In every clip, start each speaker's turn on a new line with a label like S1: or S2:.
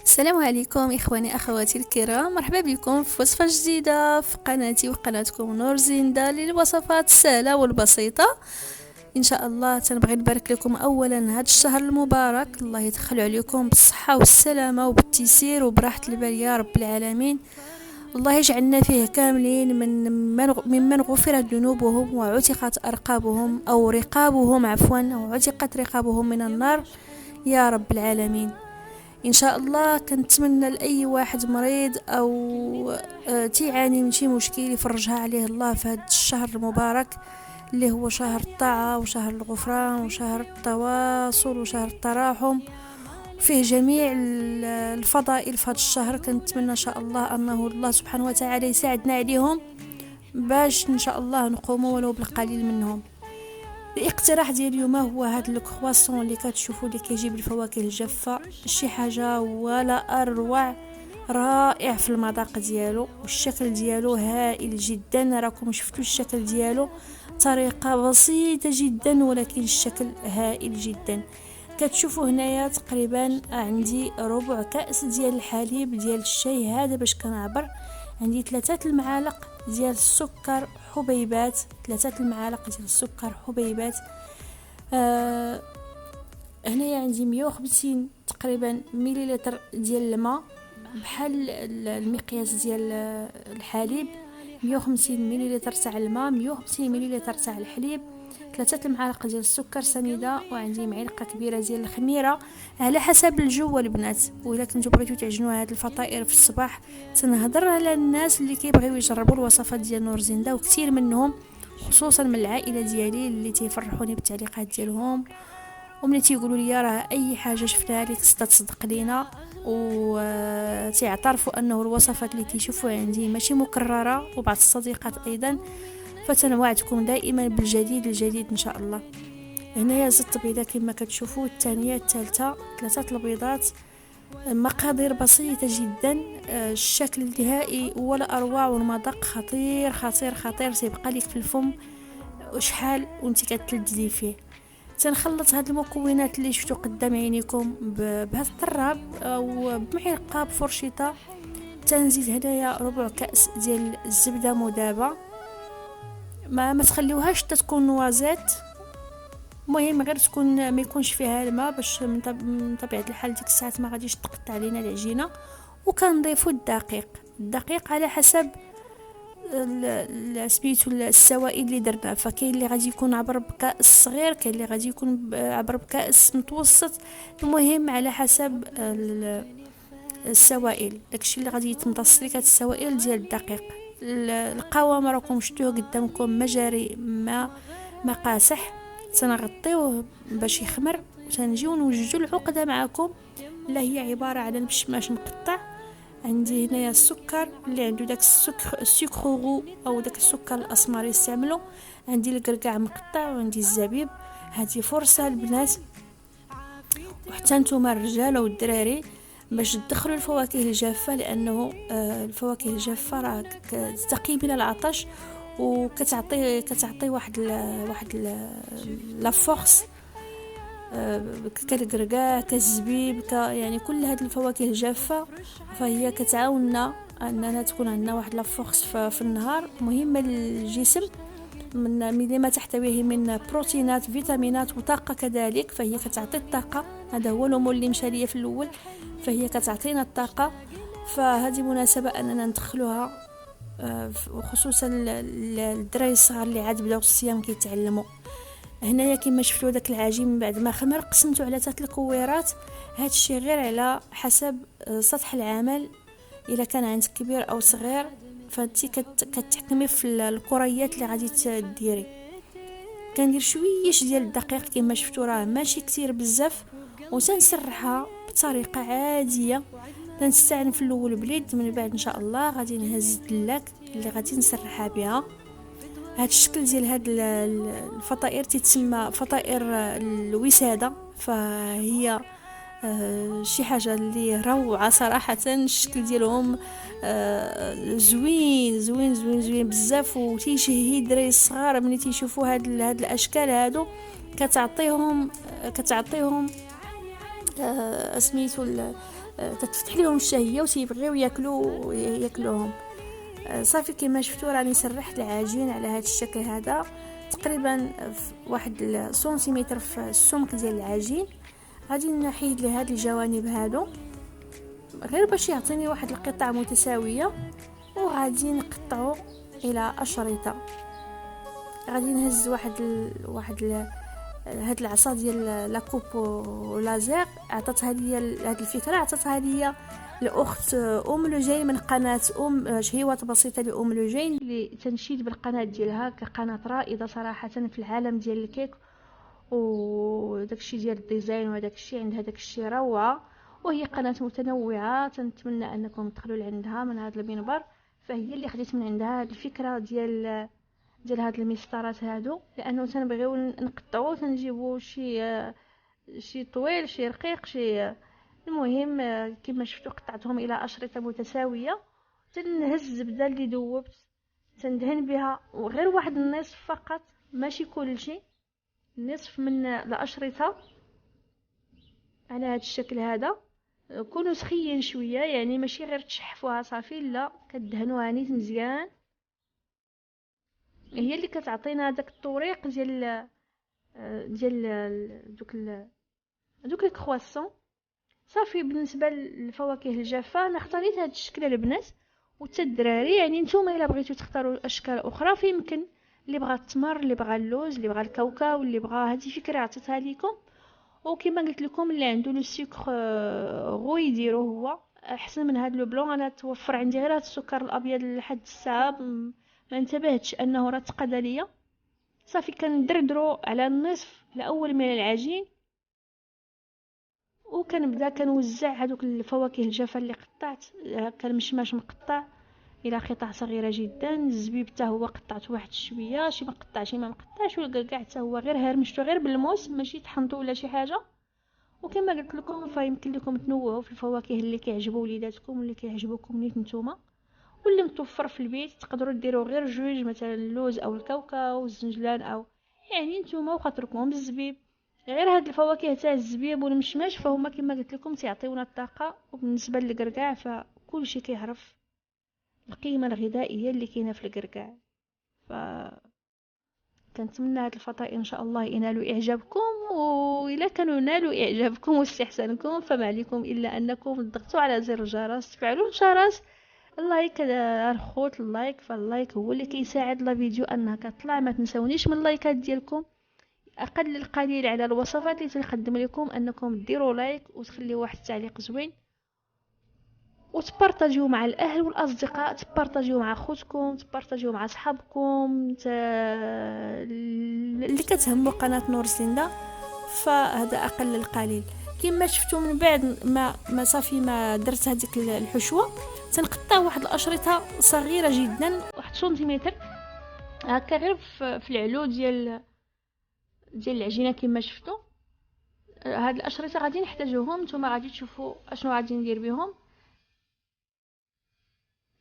S1: السلام عليكم إخواني أخواتي الكرام، مرحبا بكم في وصفة جديدة في قناتي وقناتكم نور زيندا للوصفات السهلة والبسيطة. إن شاء الله تنبغي نبارك لكم أولا هذا الشهر المبارك، الله يدخل عليكم بالصحة والسلامة وبالتيسير وبراحة البال يا رب العالمين. الله يجعلنا فيه كاملين ممن غفرت ذنوبهم وعتقت أرقابهم أو رقابهم عفوا أو عتقت رقابهم من النار يا رب العالمين. ان شاء الله كنتمنى لاي واحد مريض او تيعاني من شي مشكل يفرجها عليه الله في هذا الشهر المبارك اللي هو شهر الطاعة وشهر الغفران وشهر التواصل وشهر التراحم، فيه جميع الفضائل في هذا الشهر. كنتمنى ان شاء الله انه الله سبحانه وتعالى يساعدنا عليهم باش ان شاء الله نقوموا ولو بالقليل منهم. الاقتراح ديال اليوم هو هاد الكرواسون اللي كتشوفوا اللي كيجيب الفواكه الجافه، شي حاجه ولا اروع، رائع في المذاق ديالو والشكل ديالو هائل جدا. راكم شفتوا الشكل ديالو، طريقه بسيطه جدا ولكن الشكل هائل جدا. كتشوفوا هنايا تقريبا عندي ربع كأس ديال الحليب ديال الشاي، هذا باش كنعبر. عندي 3 المعالق ديال السكر حبيبات، 3 المعالق ديال السكر حبيبات. هنايا عندي 150 تقريبا مليلتر ديال الماء، بحال المقياس ديال الحليب، 150 مليلتر تاع الماء، 150 مليلتر تاع الحليب، 3 المعالق ديال السكر سنيده، وعندي معلقه كبيره ديال الخميره على حسب الجو البنات. واذا كنتو بغيتو تعجنوا هاد الفطائر في الصباح، تنهضر على الناس اللي كيبغيو يجربوا الوصفات ديال نور زنده، وكثير منهم خصوصا من العائله ديالي اللي تيفرحوني بالتعليقات ديالهم وملي تيقولوا لي راه اي حاجه شفناها لك تصدق لينا، وتعترفوا انه الوصفات اللي تيشوفوا عندي ماشي مكرره، وبعض الصديقات ايضا. فتنوعدكم دائما بالجديد الجديد ان شاء الله. هنايا زدت بيضه كما كتشوفوا، الثانيه الثالثه، 3 البيضات، مقادير بسيطه جدا، الشكل النهائي ولا اروع، والمذاق خطير خطير خطير، تيبقى لك في الفم وشحال وانت كتلذذي فيه. تنخلط هاد المكونات اللي شفتوا قدام عينيكم بهذا الطراب او بمعلقه بفرشيطه. تنزيد هنايا ربع كأس ديال الزبده مذابه، ما تخليوهاش تكون نوازات، المهم غير تكون ما يكونش فيها الماء، باش من طبيعه الحال ديك الساعات ما غاديش تقطع علينا العجينه. وكنضيفوا الدقيق على حسب سميتو السوائل اللي درنا، فكاين اللي غادي يكون عبر بكاس صغير، كاين اللي غادي يكون عبر بكاس متوسط، المهم على حسب السوائل. داكشي اللي غادي يتمتص لك هاد السوائل ديال الدقيق. القوام راكم شفتوه قدامكم، مجاري ما قاسح. تنغطيوه باش يخمر، وتنجيو نوجدوا العقده معكم اللي هي عباره على المشماش مقطع. عندي هنايا السكر اللي عنده داك السكر او داك السكر الاسمر يستعملوا، عندي القرقاع مقطع، وعندي الزبيب. هذه فرصه البنات وحتى نتوما الرجاله والدراري باش تدخلوا الفواكه الجافه، لانه الفواكه الجافه راه تقي من العطش كتعطي واحد لا فورس، كالقرقاع كالزبيب يعني كل هاد الفواكه الجافه فهي كتعاوننا اننا تكون عندنا واحد لا فورس في النهار، مهمه للجسم من ما تحتويه من بروتينات فيتامينات وطاقه كذلك، فهي كتعطي الطاقه. هذا هو الامور اللي مشى ليا في الاول، فهي كتعطينا الطاقه. فهذه مناسبه اننا ندخلوها، وخصوصا الدراري الصغار اللي عاد بداو الصيام كيتعلموا. هنايا كما شفتوا داك العجين من بعد ما خمر قسمته على 3 الكويرات. هذا الشيء غير على حسب سطح العمل، الا كان عندك كبير او صغير فانتي كتحكمي في الكريات اللي غادي تديري. كندير شويش ديال الدقيق كما شفتوا، راه ماشي كتير بزاف، وتنسرحها بطريقه عاديه. تنستعن في الاول بليد، من بعد ان شاء الله غادي نهز الدلاك اللي غادي نسرحها بها. هاد الشكل ديال هاد الفطائر تتسمى فطائر الوساده، فهي شي حاجه اللي روعه صراحه. الشكل ديالهم زوين زوين زوين زوين بزاف، وتيشهي الدراري الصغار ملي تيشوفوا هاد الاشكال هادو. كتعطيهم سميتو تتفتح لهم الشهيه وتيبغيو ياكلوهم. صافي كما شفتوا راني سرحت العجين على هذا الشكل هذا تقريبا في واحد سنتيمتر في السمك ديال العجين. غادي نحيد له هاد الجوانب هادو غير باش يعطيني واحد القطع متساويه، وغادي نقطعو الى اشرطه. غادي نهز هاد العصا ديال لاكوب لازير. عطاتها ليا هاد الفكره، عطاتها ليا الاخت لوجين من قناه شهيوات بسيطه لوجين اللي تنشيد بالقناه ديالها كقناه رائده صراحه في العالم ديال الكيك وداكشي ديال الديزاين، وداكشي عندها داكشي روعه، وهي قناه متنوعه. تنتمنى انكم تدخلوا لعندها من هذا المنبر. فهي اللي خديت من عندها الفكره ديال هاد المسطرات هادو، لانه تنبغيو نقطعو تنجيبو شي طويل شي رقيق شي. المهم كما شفتوا قطعتهم الى اشرطه متساويه. تنهز الزبده اللي ذوبت تندهن بها وغير واحد النصف فقط، ماشي كلشي، نصف من الاشرطه على هذا الشكل هذا. كونوا سخيين شويه، يعني ماشي غير تشحفوها صافي، لا كدهنوها نيت مزيان. هي اللي كتعطينا داك الطريق ديال دوك الكرواسون. صافي بالنسبه للفواكه الجافه انا اختاريت هذا الشكل البنات وتا الدراري. يعني نتوما الا بغيتو تختاروا اشكال اخرى فيمكن، اللي بغى التمر، اللي بغى اللوز، اللي بغى الكاوكاو، اللي بغى هذه فكره عطيتها لكم. وكما قلت لكم اللي عنده لو سكر غو يديرو هو احسن من هذا لو بلون. انا توفر عندي غير هذا السكر الابيض لحد الساعه ما انتبهتش انه راه تقاد ليا. صافي كندردرو على النصف الاول من العجين، وكنبدا كنوزع هذوك الفواكه الجافه اللي قطعت. كنمشماش مقطع الى قطع صغيره جدا. الزبيب حتى هو قطعت واحد شويه، شي مقطع شي ما مقطعش، والكركاع حتى هو غير هرمشتو غير بالموس ماشي طحنتو ولا شي حاجه. وكما قلت لكم فيمكن لكم تنوعوا في الفواكه اللي كيعجبوا وليداتكم واللي كيعجبوكم نيت نتوما، واللي متوفر في البيت تقدروا ديروا غير جوج، مثلا اللوز او الكاوكاو والزنجلان، او يعني نتوما وخاطركم الزبيب. غير هاد الفواكه تاع الزبيب والمشماش فهما كما قلت لكم تيعطيونا الطاقه. وبالنسبه للكركاع فكل شيء كيعرف القيمه الغذائيه اللي كاينه في الكركاع. ف كنتمنى هاد الفطائر ان شاء الله ينالوا اعجابكم، واذا كانوا نالوا اعجابكم واستحسانكم فما عليكم الا انكم تضغطوا على زر الجرس، تفعلوا الجرس، اللايك الخوت اللايك. فاللايك هو اللي كيساعد لا فيديو انها كتطلع. ما تنسونيش من اللايكات ديالكم، اقل القليل على الوصفات اللي تنقدم لكم انكم ديروا لايك وتخليوا واحد التعليق زوين، وتبارطاجيو مع الاهل والاصدقاء، تبارطاجيو مع خوتكم، تبارطاجيو مع صحابكم اللي كتهموا قناه نور زينده. فهذا اقل القليل. كما شفتوا من بعد ما صافي ما درت هذيك الحشوه تنقطع واحد الاشرطه صغيره جدا، واحد سنتيمتر هكا غير في العلو ديال العجينه. كما شفتوا هاد الاشرطه غادي نحتاجوهم، نتوما غادي تشوفوا اشنو غادي ندير بهم.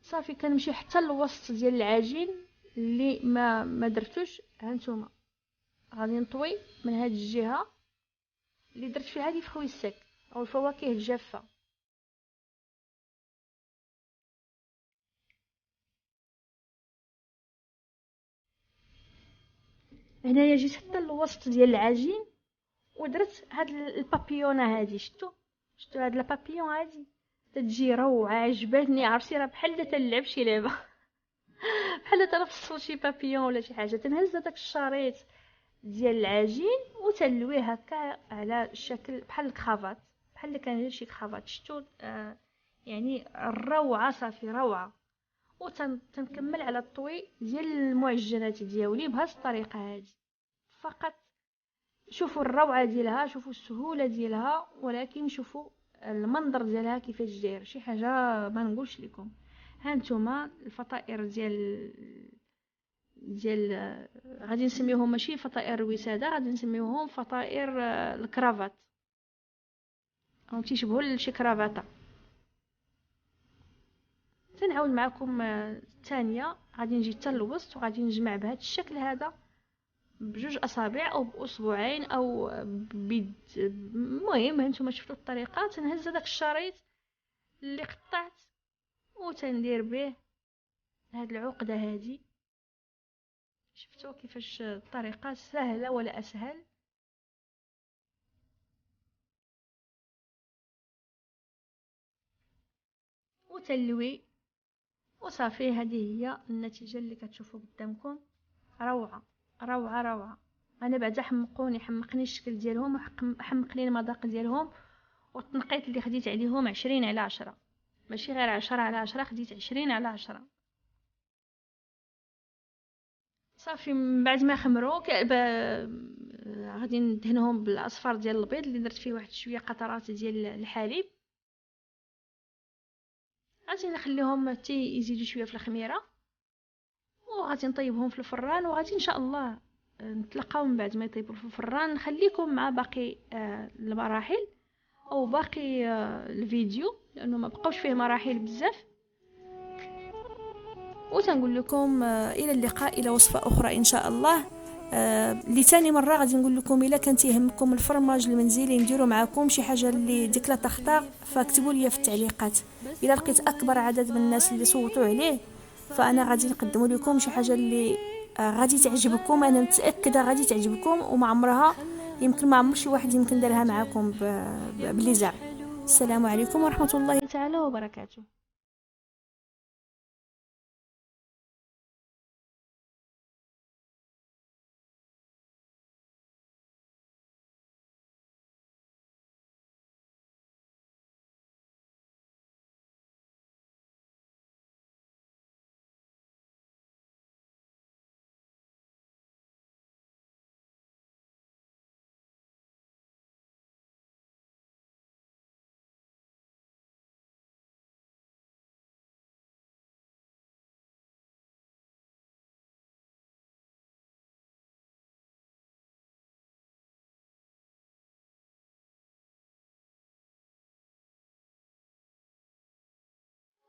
S1: صافي كنمشي حتى الوسط ديال العجين اللي ما درتوش. هانتوما غادي نطوي من هاد الجهه اللي درت فيها لي فخوي السك او الفواكه الجافه. هنايا جيت حتى الوسط ديال العجين ودرت هاد البابيونه هادي. شفتوا هاد البابيون هادي تتجي روعه، عجبتني. عرفتي راه بحال تنلعب شي لعبه بحال تنفصل شي بابيون ولا شي حاجه. تنهز داك الشريط ديال العجين وتلويه هكا على الشكل بحال الكرافات، بحال اللي كندير شي كرافات. شفتوا يعني الروعه، صافي روعه. وتنكمل على الطوي ديال المعجنات ديالي بهذه الطريقه هذه فقط. شوفوا الروعه ديالها، شوفوا السهوله ديالها، ولكن شوفوا المنظر ديالها كيفاش داير، شي حاجه ما نقولش لكم. ها نتوما الفطائر ديال غادي نسميوهم ماشي فطائر الوساده، غادي نسميوهم فطائر الكرافات، او تيشبهوا لشي كرافاطه. تنعاود معكم الثانيه. غادي نجي حتى الوسط وغادي نجمع بهذا الشكل هذا بجوج اصابع او باسبوعين او بيد. المهم هانتوما شفتوا الطريقه. تنهز هذاك الشريط اللي قطعت وتندير به هاد العقده هذه. شفتوا كيفاش الطريقه سهله ولا اسهل؟ وتلوي وصافي. هذه هي النتيجه اللي كتشوفوا قدامكم. روعه روعه روعه. انا بعدا حمقني الشكل ديالهم وحمقني المذاق ديالهم. والتنقيط اللي خديت عليهم 20/10، ماشي غير 10/10، خديت 20/10. صافي من بعد ما خمروا غادي ندهنهم بالاصفر ديال البيض اللي درت فيه واحد شويه قطرات ديال الحليب. غادي نخليهم حتى يزيدوا شويه في الخميره، وغادي نطيبهم في الفران. وغادي ان شاء الله نتلاقاو من بعد ما يطيبوا في الفران. نخليكم مع باقي المراحل او باقي الفيديو، لانه ما بقاوش فيه مراحل بزاف. وتنقول لكم الى اللقاء، الى وصفه اخرى ان شاء الله. لتاني مره غادي نقول لكم الا كانت يهمكم الفرماج المنزلي نديرو معكم شي حاجه اللي ديك لا تخطا، فاكتبوا لي في التعليقات. الا لقيت اكبر عدد من الناس اللي صوتوا عليه، فانا غادي نقدم لكم شي حاجه اللي غادي تعجبكم. انا متاكده غادي تعجبكم، وما عمرها يمكن ما عمر شي واحد يمكن دارها معكم باللي زعم. السلام عليكم ورحمه الله تعالى وبركاته.